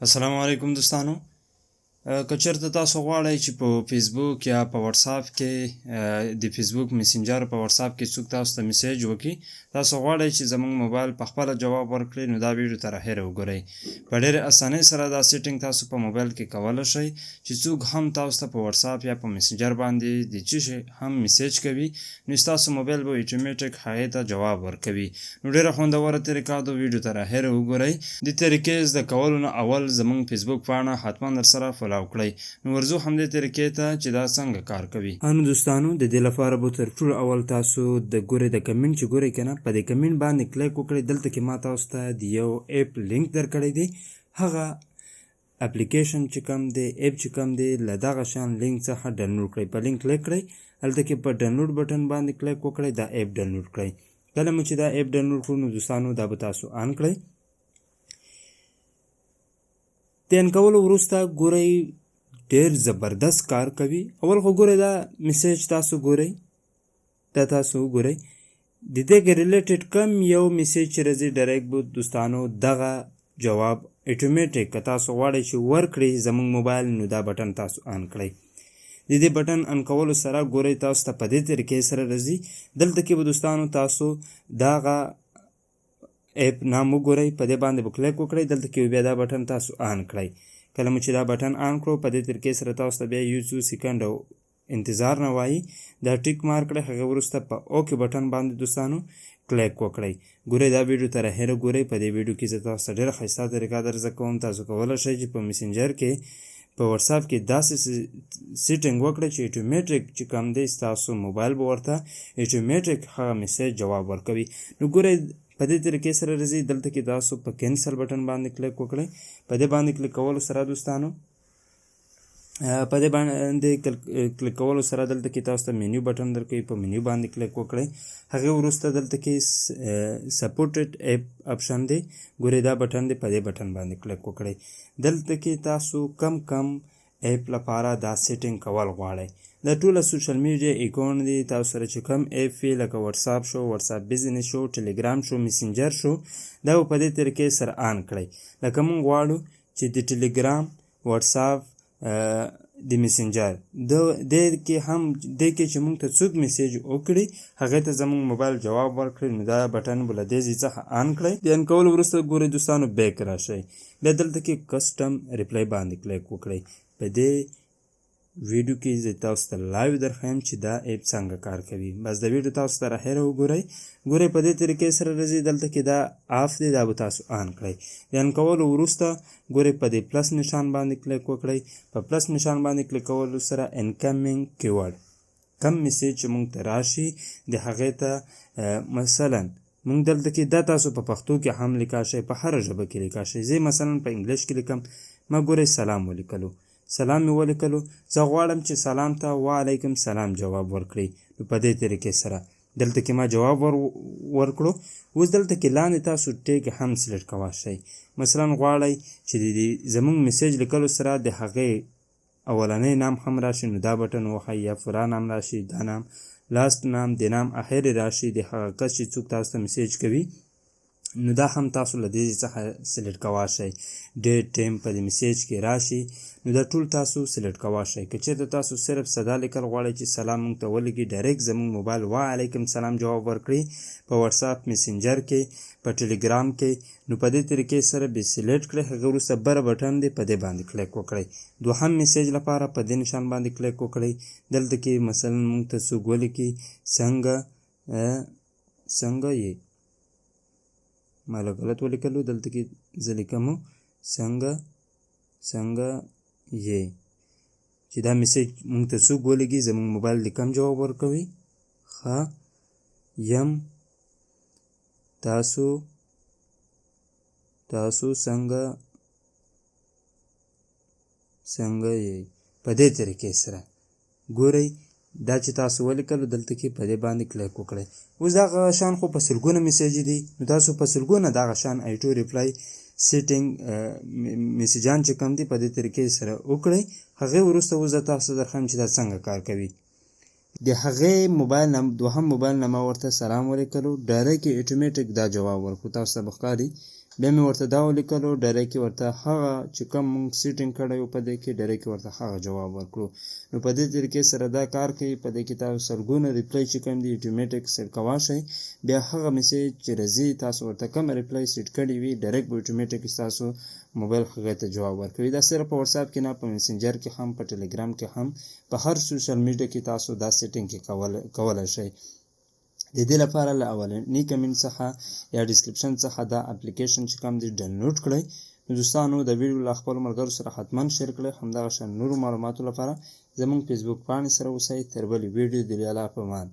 السلام علیکم دوستانو. که چېرته تاسو غواړئ چې په فیسبوک یا په واتساپ کې د فیسبوک میسنجر په واتساپ کې څوک تاسو ته میسیج وکړي، تاسو غواړئ چې زموږ موبایل په خپله جواب ورکړي، نو دا ویډیو تر اخره وګورئ. په ډېرې اسانۍ سره دا سیټینګ تاسو په موبایل کې کولی شئ چې څوک هم تاسو ته په واتساپ یا په میسنجر باندې د څه شي هم میسیج کوي، نو ستاسو موبایل به اتوماتیک هغې ته جواب ورکوي. نو ډېره خوندوره طریقه ده، ویډیو تر اخره وګورئ. د طریقې زده کولو نه اول زموږ فیسبوک پاڼه حتما درسره فالو کړئ. نو ورځو همدې طریقې ته چې دا څنګه کار کوي. انو دوستانو، د دې لپاره به تر ټولو اول تاسو د ګورئ د کمنټ چې ګورئ کنه، په دې کمنټ باندې کلیک وکړئ. دلته کې ما تاسو ته د یو اپ لینک درکړی دی، هغه اپلیکیشن چې کوم دی، اپ چې کوم دی، له دغه شان لینک څخه ډاونلوډ کړئ. په لینک کلیک کړئ، هلته کې په ډاونلوډ بټن باندې کلیک وکړئ، دا اپ ډاونلوډ کړئ. کله مو چې دا اپ ډاونلوډ کړو نو دوستانو دا به تاسو آن کړئ. د آن کولو وروسته ګورئ ډېر زبردست کار کوي. اول خو ګورئ دا میسیج تاسو ګورئ، دا تاسو ګورئ د دې ریلیټډ کم یو میسیج چې راځي ډایرکټ به دوستانو دغه جواب اتوماتیک که تاسو غواړئ چې ورکړئ زموږ موبایل، نو دا بټن تاسو آن کړئ. د دې بټن آن کولو سره ګورئ تاسو ته په دې طریقې سره راځي. دلته کې به دوستانو تاسو دغه اپ نام وګورئ، په دې باندې به کلیک وکړئ، دلته کې بیا دا بټن تاسو آن کړئ. کله مو چې دا بټن آن کړو، په دې طریقې سره تاسو ته بیا یو څو سیکنډ انتظار نه وایي، دا ټیک مارک کړئ. هغه وروسته په اوکې بټن باندې دوستانو کلیک وکړئ. ګورئ دا ویډیو تر اخره ګورئ. په دې ویډیو کې زه تاسو ته ډېره ښایسته طریقه در زده کوم. تاسو کولی شئ چې په میسنجر کې، په واتساپ کې داسې سیټینګ وکړئ چې اتوماتیک چې کوم دی ستاسو موبایل به ورته اتوماتیک هغه میسیج جواب ورکوي. نو ګورئ په دې طریقې سره راځي. دلته کې تاسو په کینسل بټن باندې کلیک وکړئ. په دې باندې کلیک کولو سره دوستانو په دې باندې کلیک کولو سره دلته کې تاسو ته مینیو بټن درکوي. په مینیو باندې کلیک وکړئ. هغې وروسته دلته کې سپورټډ اپ اپشن دی، ګورئ دا بټن دی، په دې بټن باندې کلیک وکړئ. دلته کې تاسو کم اپ لپاره دا سیټینګ کول غواړئ. دا ټوله سوشل میډیا اکاونټ دی، تاسو سره چې کوم اپ وي لکه واتساپ شو، واتساپ بزنس شو، ټلیګرام شو، میسنجر شو، دا په دې طریقې سره آن کړئ. لکه موږ غواړو چې د ټلیګرام، واتساپ، د میسنجر دې کې چې موږ ته څوک میسیج وکړي هغې ته زموږ موبایل جواب ورکړي، نو دا بټن به له دې ځای څخه آن کړئ. د آن کولو وروسته ګورئ دوستانو بیک راشئ، بیا دلته کې کسټم ریپلای باندې کلیک وکړئ. په دې ویډیو کې زه تاسو ته لایو درښیم چې دا اپ څنګه کار کوي. بس د ویډیو تاسو تر اخره وګورئ. ګورئ په دې طریقې سره راځي. دلته کې دا آف دی، دا به تاسو آن کړئ. د آن کولو وروسته ګورئ په دې پلس نشان باندې کلیک وکړئ. په پلس نشان باندې کلیک کولو سره انکمینګ کیورډ کم میسیج چې موږ ته راشي د هغې ته مثلا موږ دلته کې دا تاسو په پښتو کې هم لیکا شئ، په هره ژبه کې لیکا شئ. زه مثلا په انګلیش کې لیکم، ما ګورئ سلام ولیکلو، سلام مې ولیکلو. زه غواړم چې سلام ته وعلیکم سلام جواب ورکړئ. نو په دې طریقې سره دلته کې ما جواب ورکړو. اوس دلته کې لاندې تاسو ټیک هم سلیکټ کولی شئ. مثلا غواړئ چې د زموږ میسیج لیکلو سره د هغې اولنی نام هم راشي، نو دا بټن وښایي، یا پوره نام راشي، دا نام، لاست نام، د نام اخر راشي، د هغه کس چې څوک تاسو ته میسیج کوي، نو دا هم تاسو له دې څخه سلیکټ کولی شئ. ډیټ ټایم په دې میسیج کې راشي، نو دا ټول تاسو سلیکټ کولی شئ. که چېرته تاسو صرف ساده لیکل غواړئ چې سلام موږ ته ولیکي، ډایرکټ زموږ موبایل وعلیکم سلام جواب ورکړي، په واتساپ، میسنجر کې، په ټلیګرام کې، نو په دې طریقې سره به سلیکټ کړئ. هغه وروسته بره بټن دی، په دې باندې کلیک وکړئ. دوهم میسیج لپاره په دې نشان باندې کلیک وکړئ. دلته کې مثلا موږ ته څوک ولیکي څنګه یې، ما له غلط ولیکلو، دلته کې زه لیکم څنګه یې، چې دا میسیج موږ ته څوک ولیکي زموږ موبایل د کم جواب ورکوي، ښه یم، تاسو څنګه یې. په دې طریقې سره ګورئ دا چې تاسو ولیکلو، دلته کې په دې باندې کلیک وکړئ. اوس دغه شان خو په سلګونه میسیج دي، نو تاسو په سلګونه دغه شان ایټو ریپلای سیټینګ میسیجان چې کوم دي په دې طریقې سره وکړئ. هغې وروسته اوس زه تاسو درښیم چې دا څنګه کار کوي. د هغې موبایل دوهم موبایل نه ما ورته سلام ولیکلو، ډایرکټ اتوماتیک دا جواب ورکړو. تاسو ته به ښکاري بیا مې ورته دا ولیکلو ډایرکټ ورته هغه چې کوم مونږ سیټینګ کړی و په دې کې ډایرکټ ورته هغه جواب ورکړو. نو په دې طریقې سره دا کار کوي. په دې کې تاسو سلګونه ریپلای چې کوم دي اتوماتیک سیټ کوای شئ. بیا هغه میسیج چې راځي تاسو ورته کوم ریپلای سیټ کړی وي ډایرکټ به اتوماتیک تاسو موبایل هغه ته جواب ورکوي. دا صرف په واتساپ کې نه، په میسنجر کې هم، په ټلګرام کې هم، په هر سوشل میډیا کې تاسو دا سیټینګ کې کولای شئ. د دې لپاره له اولنی کمنټ څخه یا ډسکرپشن څخه دا اپلیکیشن چې کوم دی ډاونلوډ کړئ. نو دوستانو د ویډیو له خپلو ملګرو سره حتما شیر کړئ. همدغه شان نورو معلوماتو لپاره زموږ فیسبوک پاڼې سره اوسئ. تر بلې ویډیو د الله په امان.